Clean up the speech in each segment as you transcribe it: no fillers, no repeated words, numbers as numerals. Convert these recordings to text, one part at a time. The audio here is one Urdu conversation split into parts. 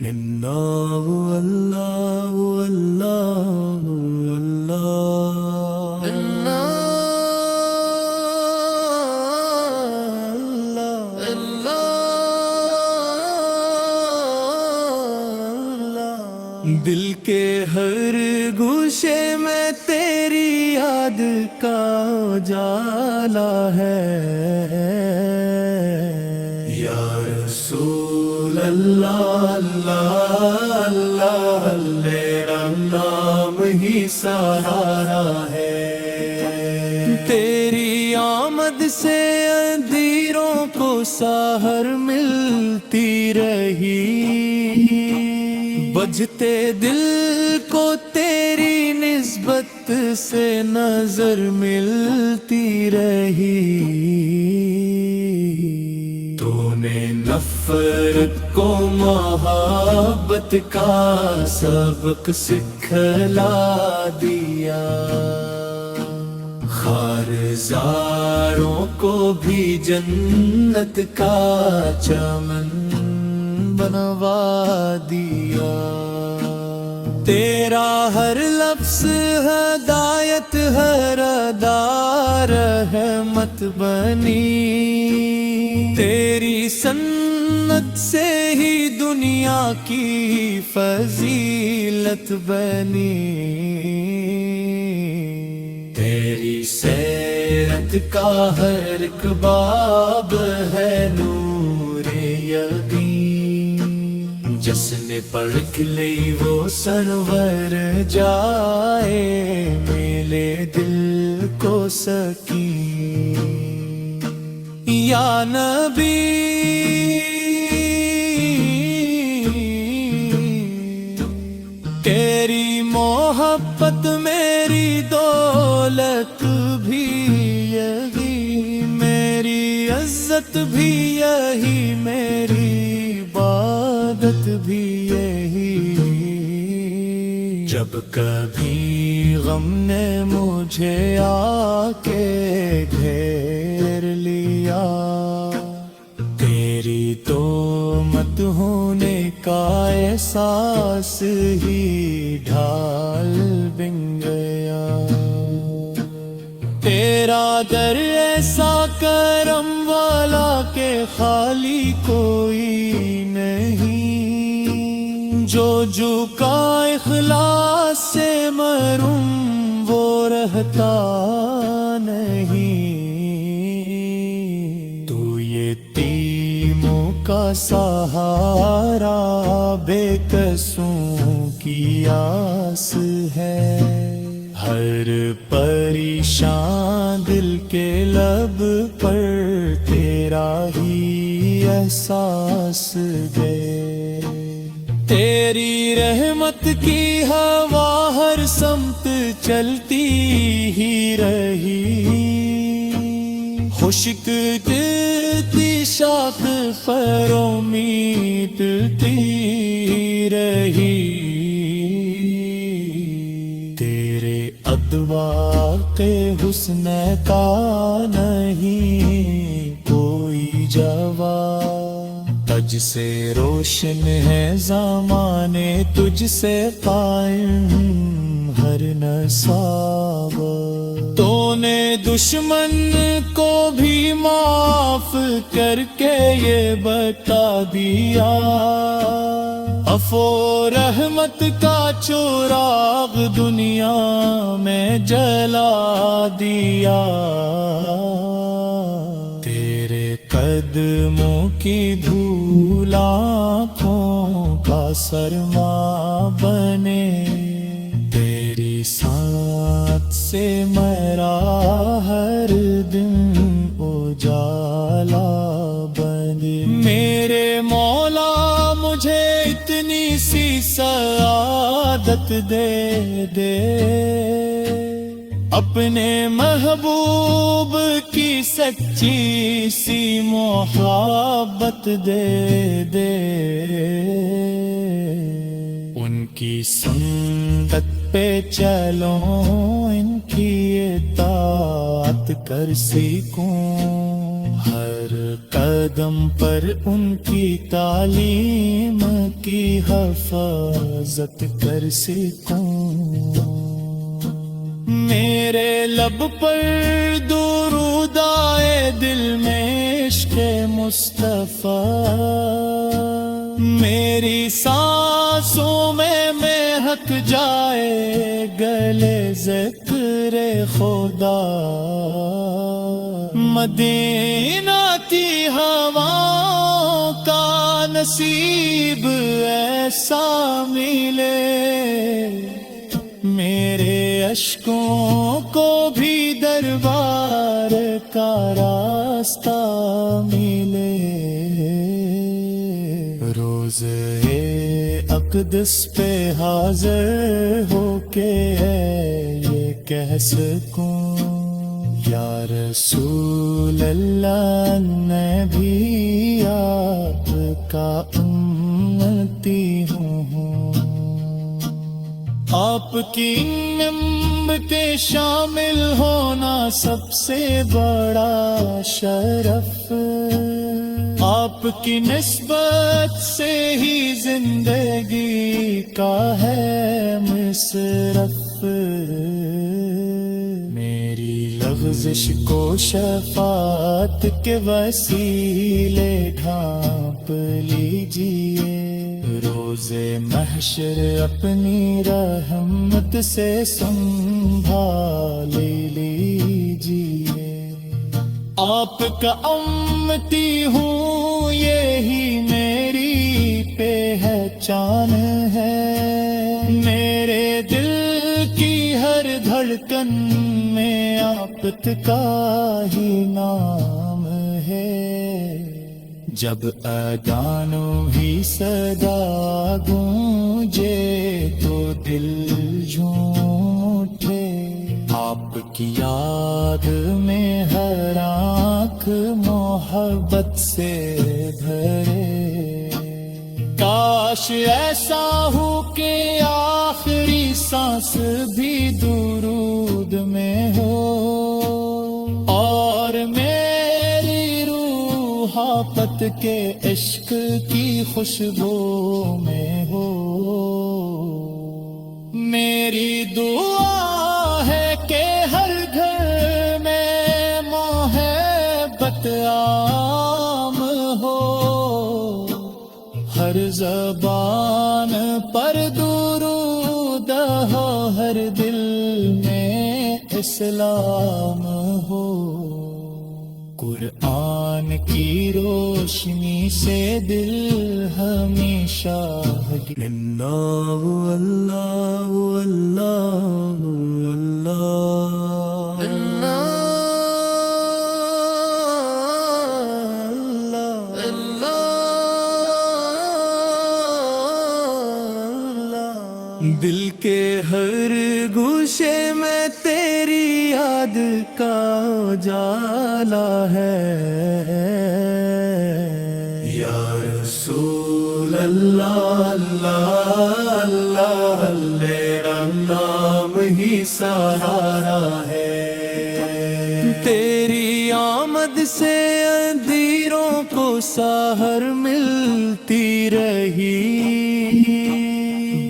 اللہ اللہ اللہ اللہ دل کے ہر گوشے میں تیری یاد کا اجالا ہے یا رسول اللہ اللہ اللہ تیرا نام ہی سہارا ہے تیری آمد سے اندھیروں کو سحر ملتی رہی بجھتے دل کو تیری نسبت سے نظر ملتی رہی تو نے نفرت کو محبت کا سبق سکھلا دیا خارزاروں کو بھی جنت کا چمن بنوا دیا تیرا ہر لفظ ہدایت ہر ادا رحمت بنی تیری سنت سے ہی دنیا کی فضیلت بنی تیری سیرت کا ہر ایک باب ہے نور یقین جس نے پرکھ لی وہ سرور جائے میرے دل کو سکین یا نبی تیری محبت میری دولت بھی یہی میری عزت بھی یہی میری عبادت بھی یہی جب کبھی غم نے مجھے آ کے گھیر لیا تیری تومت ہونے کا احساس ہی ڈھال بن گیا تیرا در ایسا کرم والا کہ خالی کوئی نہیں جو جھکا اخلاص سے محروم وہ رہتا نہیں تو یتیموں کا سہارا بے قصوں کی آس ہے ہر پریشان دل کے لب پر تیرا ہی احساس گئے تیری رحمت کی ہوا ہر سمت چلتی ہی رہی خشک گرتی شاخ پر امید ملتی رہی ادوا کے حسن کا نہیں کوئی جواب تجھ سے روشن ہے زمانے تجھ سے قائم ہر نصاب تو نے دشمن کو بھی معاف کر کے یہ بتا دیا عفو رحمت کا چراغ دنیا میں جلا دیا تیرے قدموں کی دھول آنکھوں کا سرما بنے تیری ساتھ سے میرا ہر دن اجالا بنے میرے مولا مجھے اتنی سی سعادت دے دے اپنے محبوب کی سچی سی محبت دے دے ان کی سنت پہ چلو ان کی اطاعت کر سیکھوں ہر قدم پر ان کی تعلیم کی حفاظت کر سکوں، میرے لب پر درود آئے، دل میں عشق مصطفیٰ، میری سانسوں میں مہک جائے گلے ذکر خدا، مدینہ کی ہواؤں کا نصیب ایسا ملے، میرے اشکوں کو بھی دربار کا راستہ ملے، روز اقدس پہ حاضر ہو کے یہ کہہ سکوں، یا رسول اللہ میں بھی آپ کا امتی ہوں، آپ کی نعمتیں شامل ہونا سب سے بڑا شرف، آپ کی نسبت سے ہی زندگی کا ہے مصرف، میری لغزش کو شفاعت کے وسیلے ڈھانپ لیجئے، روز محشر اپنی رحمت سے سنبھال لیجئے، آپ کا امتی ہوں یہی میری پہچان ہے، میرے دل کی ہر دھڑکن میں آپ کا ہی نام ہے، جب اذانوں ہی صدا گونجے تو دل جھوم اٹھے، آپ کی یاد میں ہر آنکھ محبت سے بھرے، کاش ایسا ہو کہ آخری سانس بھی درود میں ہو، اور میری روح آفت کے عشق کی خوشبو میں ہو، میری دعا ہے کہ ہر گھر میں محبت عام ہو، ہر زبان پر درود ہو، ہر دل میں اسلام ہو، قرآن کی روشنی سے دل ہمیشہ اللہ اللہ اللہ اللہ، دل کے ہر گوشے میں تیری یاد کا اجالا ہے، یا رسول اللہ اللہ اللہ، تیرا نام ہی سہارا ہے، تیری آمد سے اندھیروں کو سحر ملتی رہی،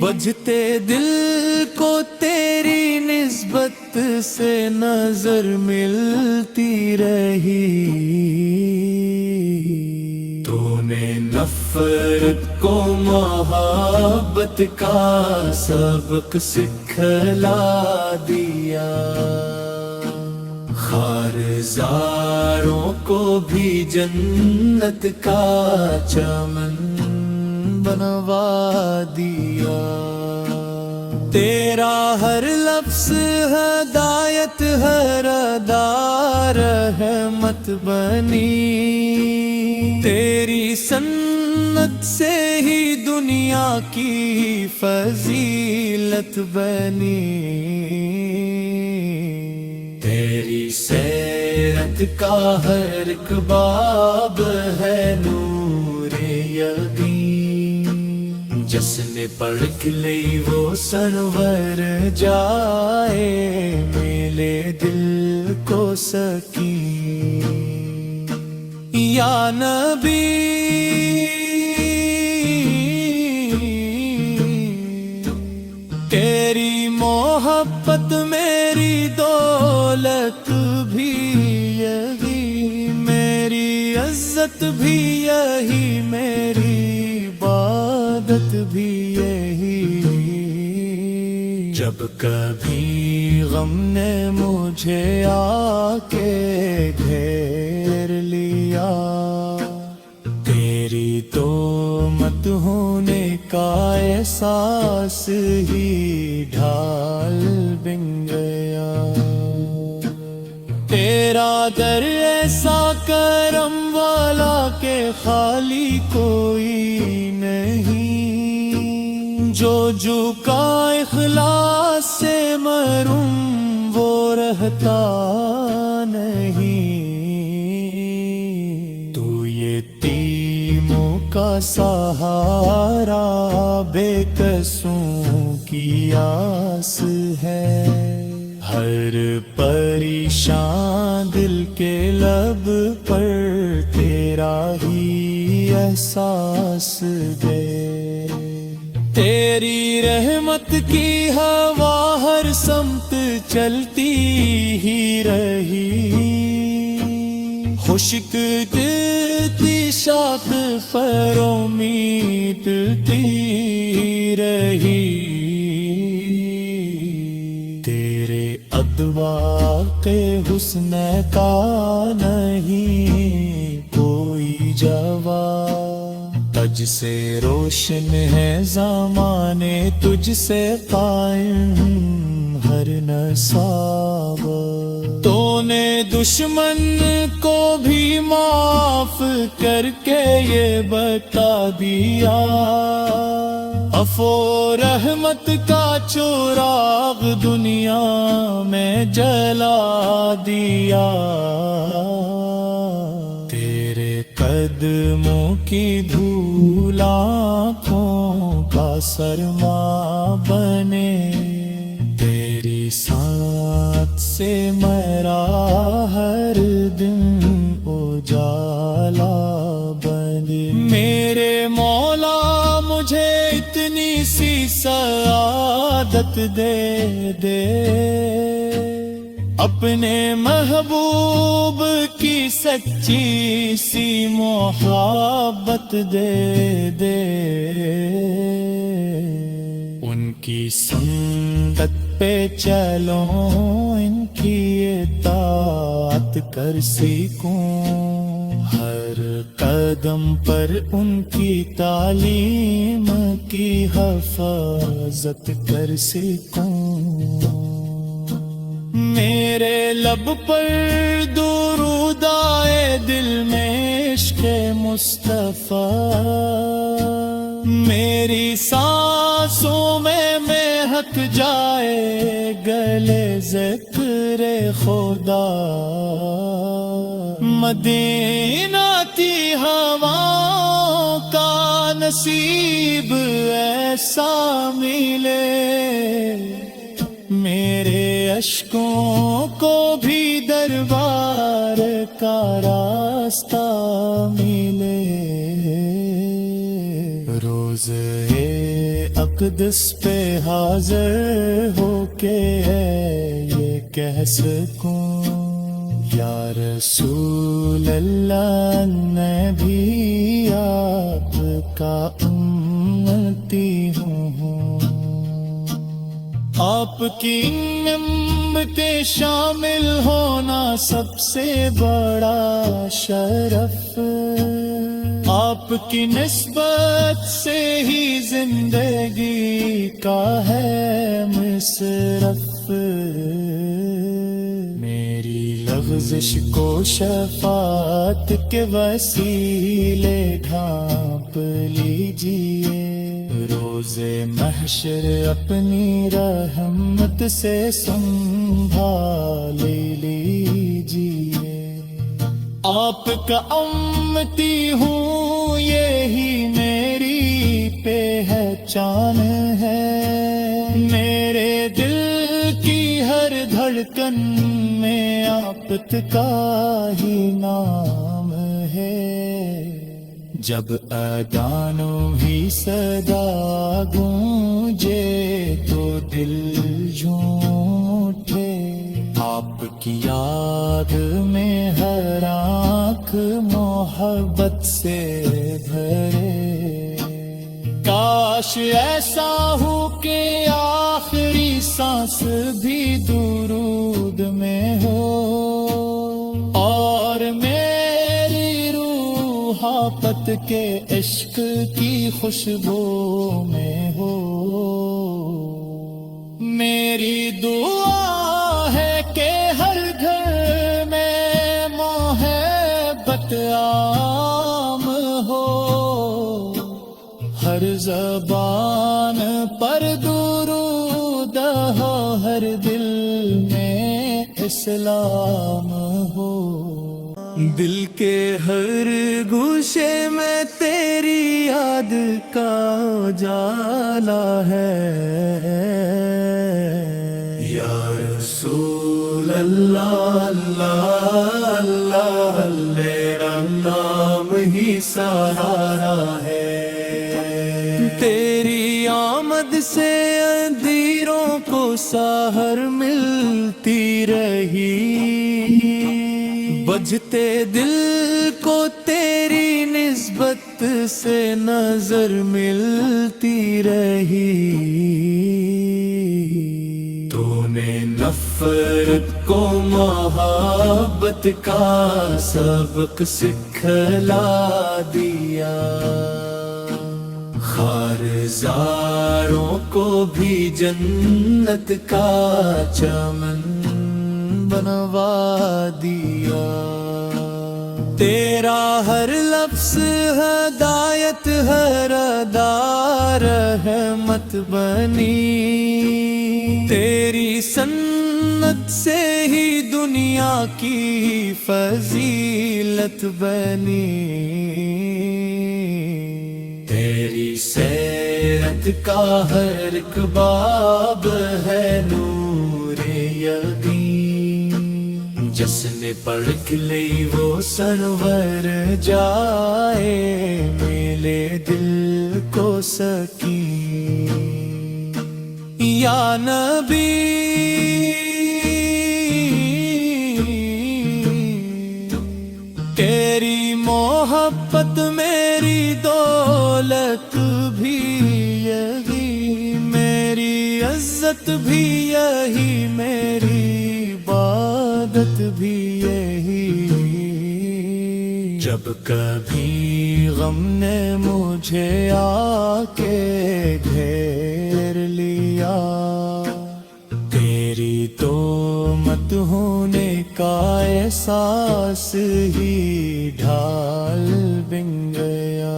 بجھتے دل کو تیری نسبت سے نظر ملتی رہی، تو نے نفرت کو محبت کا سبق سکھلا دیا، خارزاروں کو بھی جنت کا چمن بنوا دیا، تیرا ہر لفظ ہدایت، ہر ادا رحمت بنی، تیری سنت سے ہی دنیا کی فضیلت بنی، تیری سیرت کا ہر ایک باب ہے نور یقین، جس نے پڑھ لئی وہ سرور جائے، ملے دل کو سکین، یا نبی تیری محبت میری دولت بھی یہی، میری عزت بھی یہی، میری عبادت بھی یہی۔ جب کبھی غم نے مجھے آ کے گھیر لیا، تیری تومت ہونے کا احساس ہی ڈھال بن گیا۔ تیرا در ایسا کرم والا کہ خالی کوئی نہیں، جو جھکا اخلاص سے محروم وہ رہتا نہیں۔ تو یتیموں کا سہارا، بے قصوں کی آس ہے، ہر پریشان دل کے لب پر تیرا ہی احساس دے۔ تیری رحمت کی ہوا ہر سمت چلتی ہی رہی، خشک دلتی شاخ فروں میٹتی رہی۔ تیرے ادوا کے حسن کا نہیں کوئی جواب، تجھ سے روشن ہے زمانے، تجھ سے قائم ہر نصاب۔ تو نے دشمن کو بھی معاف کر کے یہ بتا دیا، عفو رحمت کا چراغ دنیا میں جلا دیا۔ تیرے قدموں کی دھول آنکھوں کا سرما بنے، تیری ساتھ سے میرا ہر دن اجالا بنے۔ میرے مولا مجھے اتنی سی سعادت دے دے، اپنے محبوب کی سچی سی محبت دے دے، ان کی سنت پہ چلو، ان کی اطاعت کر سیکھوں، ہر قدم پر ان کی تعلیم کی حفاظت کر سیکھوں۔ میرے لب پر درود آئے، دل میں عشق مصطفیٰ، میری سانسوں میں مہک جائے گلے ذکر خدا۔ مدینہ کی ہواؤں کا نصیب ایسا ملے، میرے اشکوں کو بھی دربار کا راستہ ملے۔ روز اقدس پہ حاضر ہو کے یہ کہہ سکوں، یا رسول اللہ میں بھی آپ کا امتی ہوں۔ آپ کی نعمتیں شامل ہونا سب سے بڑا شرف، آپ کی نسبت سے ہی زندگی کا ہے مصرف۔ میری لغزش کو شفاعت کے وسیلے ڈھانپ لیجئے، روز محشر اپنی رحمت سے سنبھال لیجئے۔ آپ کا امتی ہوں یہی میری پہچان ہے، میرے دل کی ہر دھڑکن میں آپ کا ہی نام ہے۔ ہے جب اذانوں ہی صدا گونجے تو دل جھوم اٹھے آپ کی یاد میں ہر آنکھ محبت سے بھرے کاش ایسا ہو کہ آخری سانس بھی درود میں ہو اور میری روح آفت کے عشق کی خوشبو میں ہو میری دعا ہے کہ ہر گھر میں محبت عام ہو ہر زبان پر درود ہو ہر دل میں اسلام ہو دل کے ہر گوشے میں تیری یاد کا اجالا ہے یا رسول اللہ اللہ اللہ تیرا نام ہی سہارا ہے تیری آمد سے اندھیروں کو سحر ملتی رہی بجھتے دل کو تیری نسبت سے نظر ملتی رہی تو نے نفرت کو محبت کا سبق سکھلا دیا خارزاروں کو بھی جنت کا چمن بنوا دیا تیرا ہر لفظ ہدایت ہر ادا رحمت بنی تیری سنت سے ہی دنیا کی فضیلت بنی تیری سیرت کا ہر ایک باب ہے نور یقین جس نے پرکھ لی وہ سرور جائے ملے دل کو سکین یا نبی تیری محبت میری دولت بھی یہی میری عزت بھی یہی میری عبادت بھی یہی جب کبھی غم نے مجھے آ کے گھیر لیا تیری تومت ہونے کا احساس ہی ڈھال بن گیا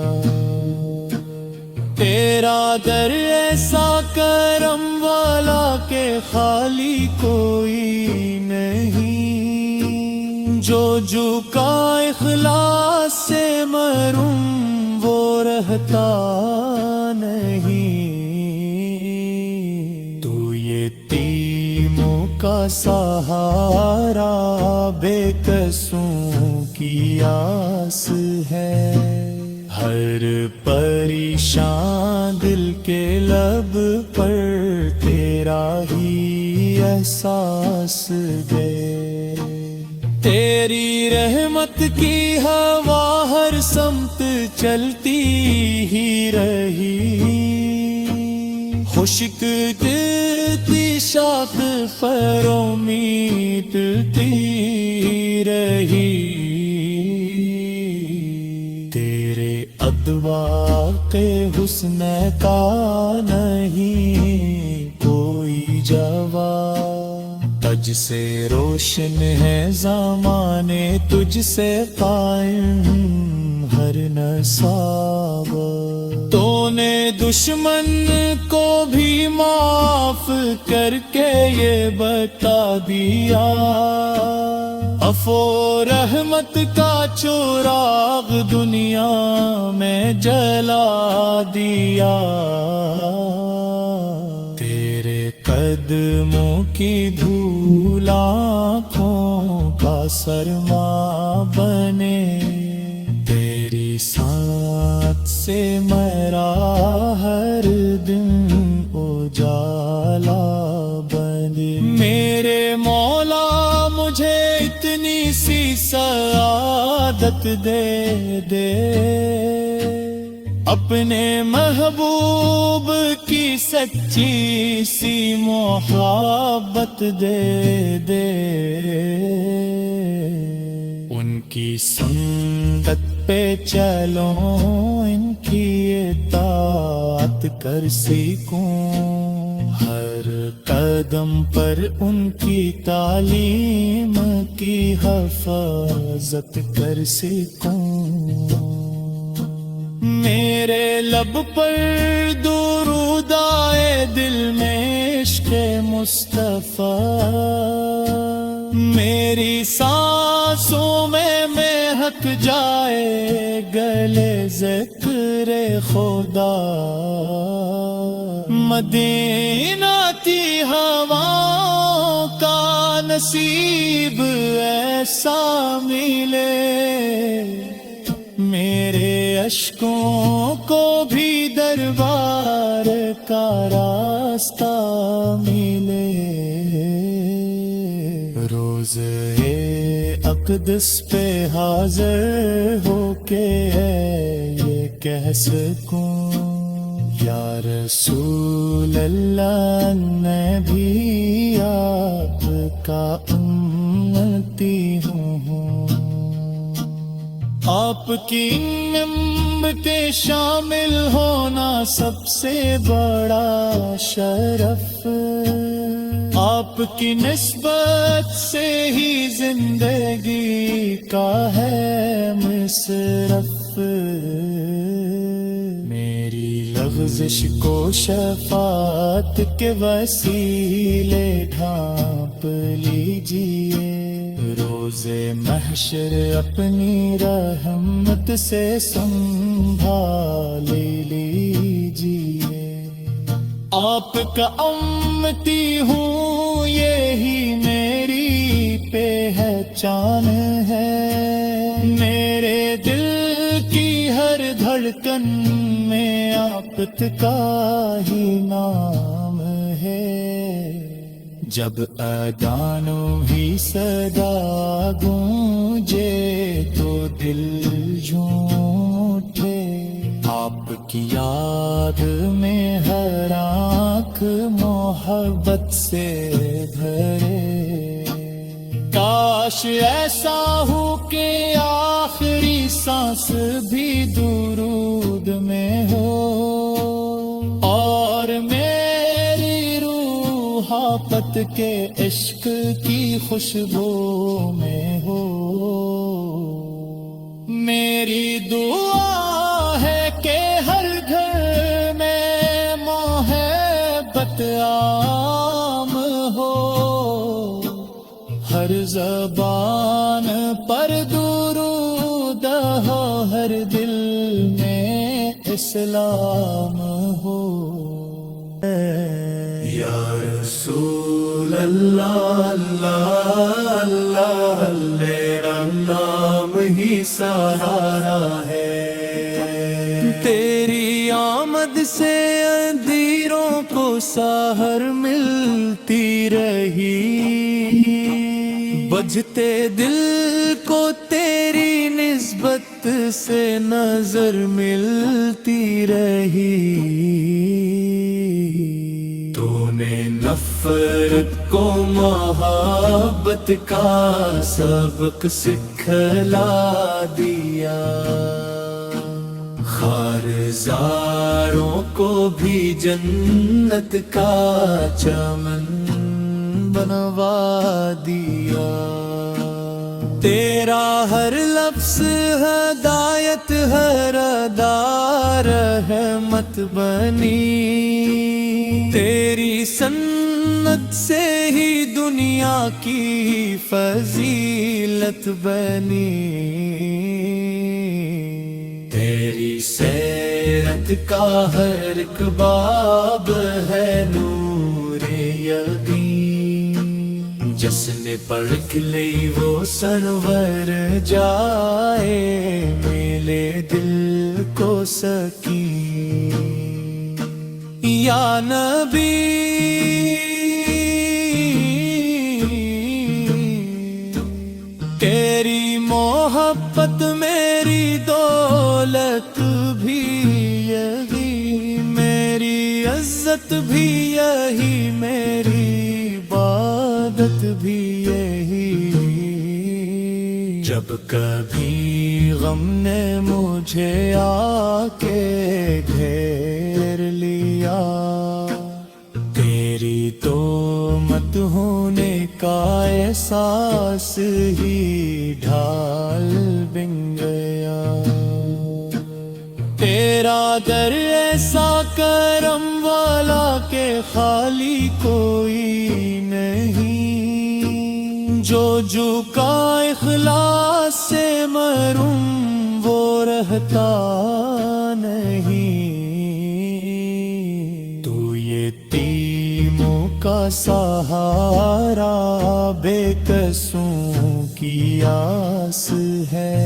تیرا در ایسا کرم والا کہ خالی کوئی نہیں جو جھکا اخلاص سے محروم وہ رہتا نہیں تو یتیموں کا سہارا بے قصوں کی آس ہے ہر پریشان دل کے لب پر تیرا ہی احساس گئے تیری رحمت کی ہوا ہر سمت چلتی ہی رہی خشک دلتی شاخ فروں میٹتی رہی تیرے ادوا کے حسن کا نہیں کوئی جواب تجھ سے روشن ہے زمانے تجھ سے قائم ہر نصاب تو نے دشمن کو بھی معاف کر کے یہ بتا دیا عفو رحمت کا چراغ دنیا میں جلا دیا تیرے قدموں کی دھول آنکھوں کا سرما بنے سے میرا ہر دن اجالا بنے، میرے مولا مجھے اتنی سی سعادت دے دے، اپنے محبوب کی سچی سی محبت دے دے، ان کی سنت پہ چلو، ان کی اطاعت کر سیکھوں، ہر قدم پر ان کی تعلیم کی حفاظت کر سیکھوں، میرے لب پر درود آئے، دل میں عشق مصطفیٰ، میری سانسوں میں مہک جائے گلے ذکر خدا، مدینہ کی ہواؤں کا نصیب ایسا ملے، میرے اشکوں کو بھی دربار کا راستہ ملے، روز اقدس پہ حاضر ہو کے یہ کہہ سکوں، یا رسول اللہ میں بھی آپ کا امتی ہوں، آپ کی نعمتیں شامل ہونا سب سے بڑا شرف، آپ کی نسبت سے ہی زندگی کا ہے مصرف، میری لغزش کو شفاعت کے وسیلے ڈھانپ لیجئے، روز محشر اپنی رحمت سے سنبھال لیجئے، آپ کا امتی ہوں یہی میری پہچان ہے، میرے دل کی ہر دھڑکن میں آپ کا ہی نام ہے، جب اذانوں ہی صدا گونجے تو دل جھوم اٹھے، آپ کی یاد میں ہر آنکھ محبت سے بھرے، کاش ایسا ہو کہ آخری سانس بھی درود میں ہو، اور میری روح آفت کے عشق کی خوشبو میں ہو، میری دعا ہے کہ ہر گھر میں محبت عام ہو، ہر زبان پر درود ہو، ہر دل میں اسلام ہو، یا رسول اللہ اللہ اللہ، تیرا نام ہی سہارا ہے، تیری آمد سے اندھیروں کو سحر ملتی رہی، بجھتے دل کو تیری نسبت سے نظر ملتی رہی، تو نے نفرت کو محبت کا سبق سکھلا دیا، خارزاروں کو بھی جنت کا چمن بنوا دیا، تیرا ہر لفظ ہدایت، ہر ادا رحمت بنی، تیری سنت سے ہی دنیا کی فضیلت بنی، تیری سیرت کا ہر ایک باب ہے نور یقین، جس نے پرکھ لی وہ سرور جائے، میرے دل کو سکین یا نبی تیری محبت میری دولت بھی یہی، میری عزت بھی یہی، میری عبادت بھی یہی۔ جب کبھی غم نے مجھے آ کے گھیر لیا، تیری تومت ہونے کا احساس ہی ڈھال بن گیا۔ تیرا در ایسا کرم والا کہ خالی کوئی نہیں، جو جھکا اخلاص سے محروم وہ رہتا نہیں۔ تو یتیموں کا سہارا، بے قصوں کی آس ہے،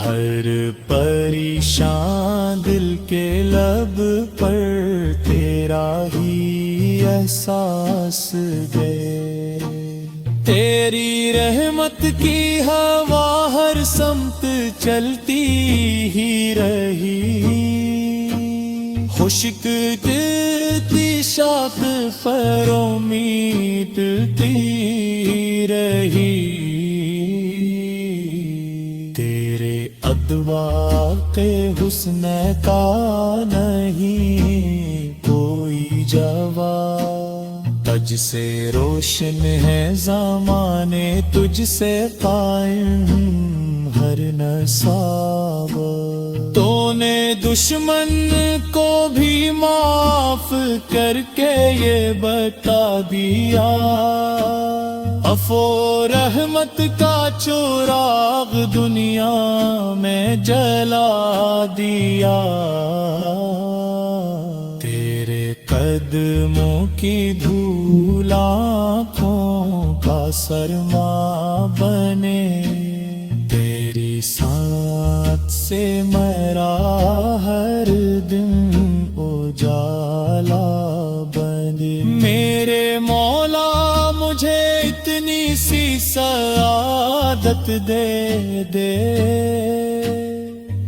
ہر پریشان دل کے لب پر تیرا ہی احساس گئے۔ تیری رحمت کی ہوا ہر سمت چلتی ہی رہی، خشک تلتی شاخ پر امید تلتی رہی۔ تیرے ادواق حسن کا نہیں کوئی جواب، تجھ سے روشن ہے زمانے، تجھ سے قائم ہر نصاب۔ تو نے دشمن کو بھی معاف کر کے یہ بتا دیا، عفو رحمت کا چراغ دنیا میں جلا دیا۔ تیرے قدموں کی دھول آنکھوں کا سرما بنے، تیری ساتھ سے میرا ہر دن اجالا بنے۔ میرے مولا مجھے اتنی سی سعادت دے دے،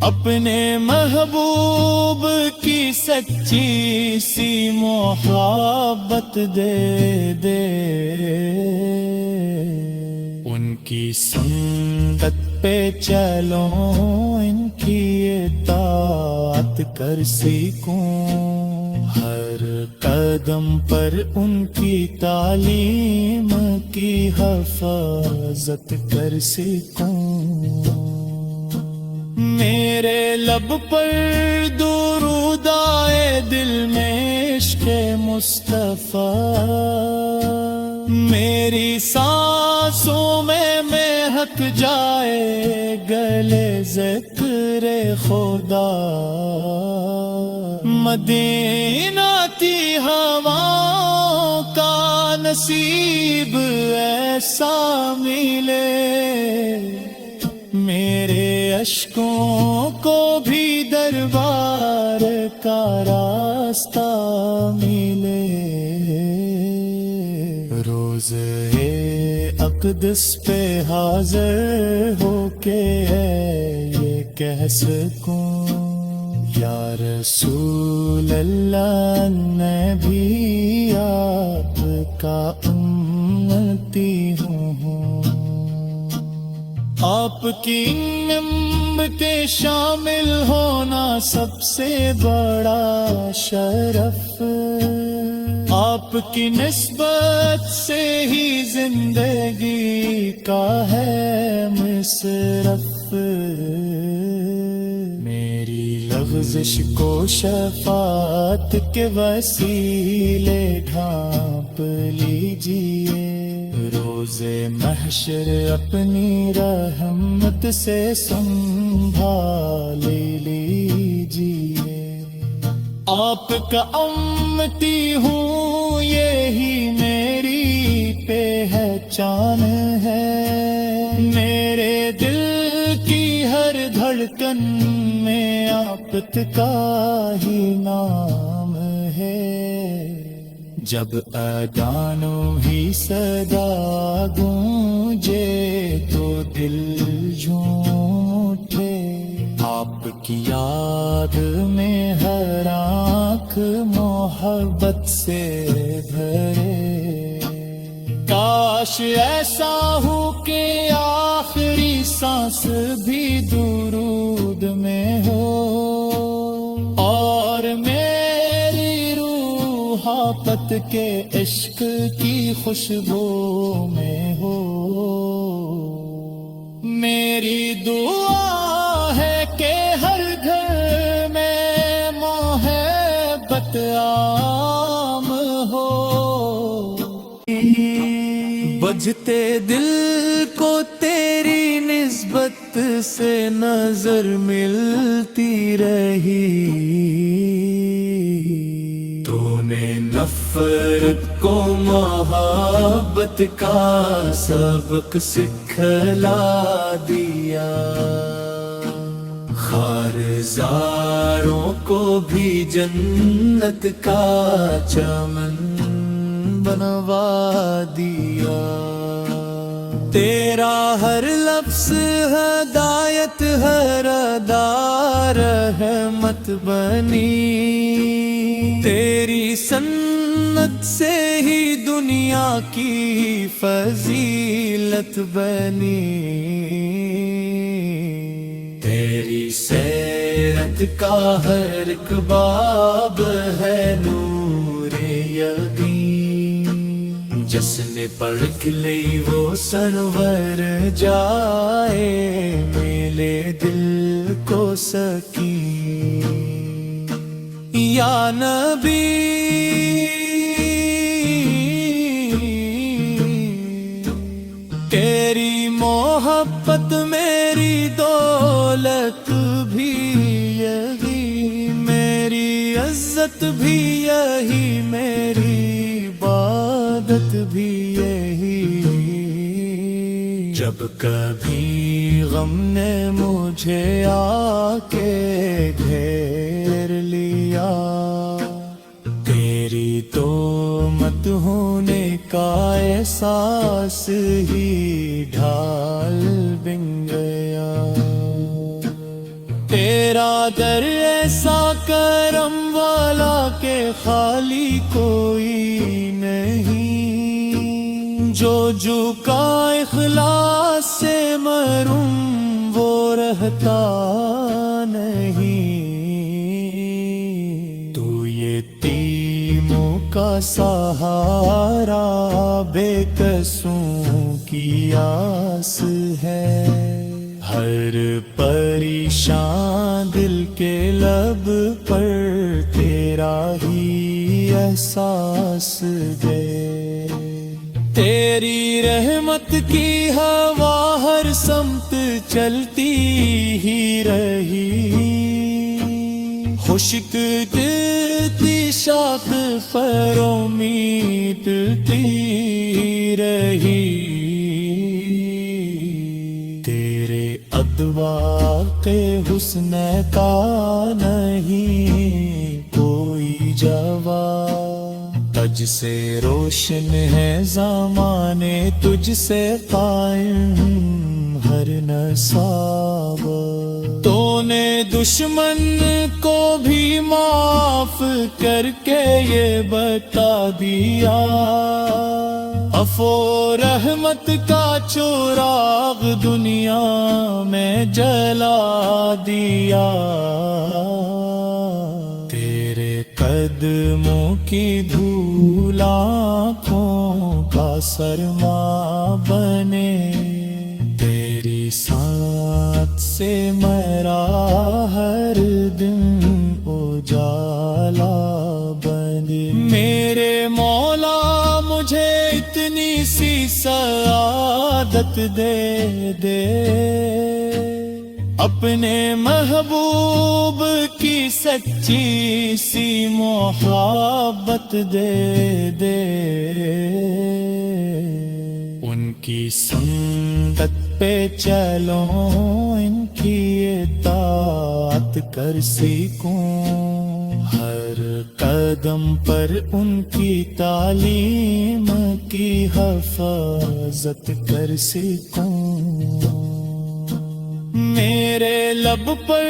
اپنے محبوب کی سچی سی محبت دے دے، ان کی سنت پہ چلو، ان کی اطاعت کر سیکھوں، ہر قدم پر ان کی تعلیم کی حفاظت کر سیکھوں۔ میرے لب پر درود آئے، دل میں عشق مصطفیٰ، میری سانسوں میں مہک جائے گلے ذکر خدا۔ مدینہ کی ہواؤں کا نصیب ایسا ملے، میرے اشکوں کو بھی دربار کا راستہ ملے۔ روزے اقدس پہ حاضر ہو کے یہ کہہ سکوں، یا رسول اللہ میں بھی آپ کا امتی ہوں۔ آپ کی نعمتیں شامل ہونا سب سے بڑا شرف، آپ کی نسبت سے ہی زندگی کا ہے مصرف۔ میری لغزش کو شفاعت کے وسیلے ڈھانپ لیجئے، روز محشر اپنی رحمت سے سنبھال لیجئے۔ آپ کا امتی ہوں یہی میری پہچان ہے، میرے دل کی ہر دھڑکن میں آپ محبت کا ہی نام ہے، جب اذانوں ہی صدا گونجے تو دل جھوم اٹھے، آپ کی یاد میں ہر آنکھ محبت سے بھرے، کاش ایسا ہو کہ آخری سانس بھی درود میں ہو، اور میری روح آفت کے عشق کی خوشبو میں ہو، میری دعا ہے کہ ہر گھر میں محبت عام ہو، بجھتے دل کو تیری نسبت سے نظر ملتی رہی، تو نے نفرت کو محبت کا سبق سکھلا دیا، خارزاروں کو بھی جنت کا چمن بنوا دیا، تیرا ہر لفظ ہدایت، ہر ادا رحمت بنی، تیری سنت سے ہی دنیا کی فضیلت بنی، تیری سیرت کا ہر ایک باب ہے نور یقین، جس نے پرکھ لی وہ سرور جائے، میرے دل کو سکین، یا نبی تیری محبت میری دولت بھی یہی، میری عزت بھی یہی، میری عبادت بھی یہی، جب کبھی غم نے مجھے آ کے گھیر لیا، تیری تہمت ہونے کا احساس ہی ڈھال بن گیا، تیرا در ایسا کرم والا کہ خالی کوئی نہیں، جو جھکا اخلاص سے محروم وہ رہتا نہیں، تو یتیموں کا سہارا، بے قصوں کی آس ہے، ہر پریشان دل کے لب پر تیرا ہی احساس دے، تیری رحمت کی ہوا ہر سمت چلتی ہی رہی، خشک گرتی شاخ پر امید ملتی رہی، تیرے ادوا کے حسن کا نہیں کوئی جواب، تجھ سے روشن ہے زمانے، تجھ سے قائم ہر نصاب، تو نے دشمن کو بھی معاف کر کے یہ بتا دیا، عفو رحمت کا چراغ دنیا میں جلا دیا، تیرے قدموں کی دھول آنکھوں کا سرما بنے، تیری ساتھ سے میرا ہر دن اجالا بنے، میرے مولا مجھے اتنی سی سعادت دے دے، اپنے محبوب کی سچی سی محبت دے دے، ان کی سنت پہ چلو ان کی اطاعت کر سیکھوں، ہر قدم پر ان کی تعلیم کی حفاظت کر سیکھوں، میرے لب پر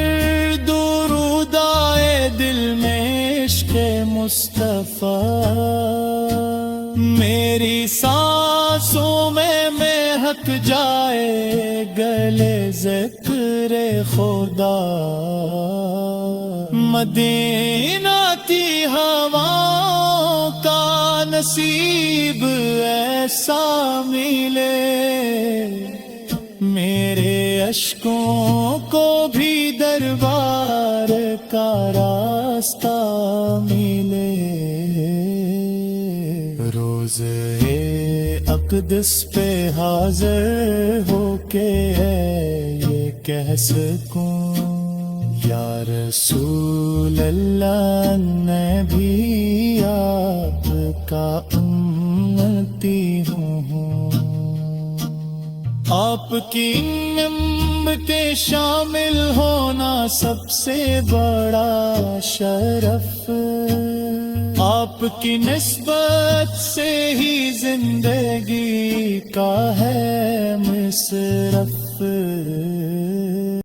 درود آئے دل میں عشق مصطفیٰ، میری سانسوں میں مہک جائے گلے ذکر خدا، مدینہ کی ہواؤں کا نصیب ایسا ملے، میرے اشکوں کو بھی دربار کا راستہ ملے، روز اقدس پہ حاضر ہو کے یہ کہہ سکوں، یا رسول اللہ میں بھی آپ کا امتی ہوں، آپ کی نعمتیں شامل ہونا سب سے بڑا شرف، آپ کی نسبت سے ہی زندگی کا ہے مصرف،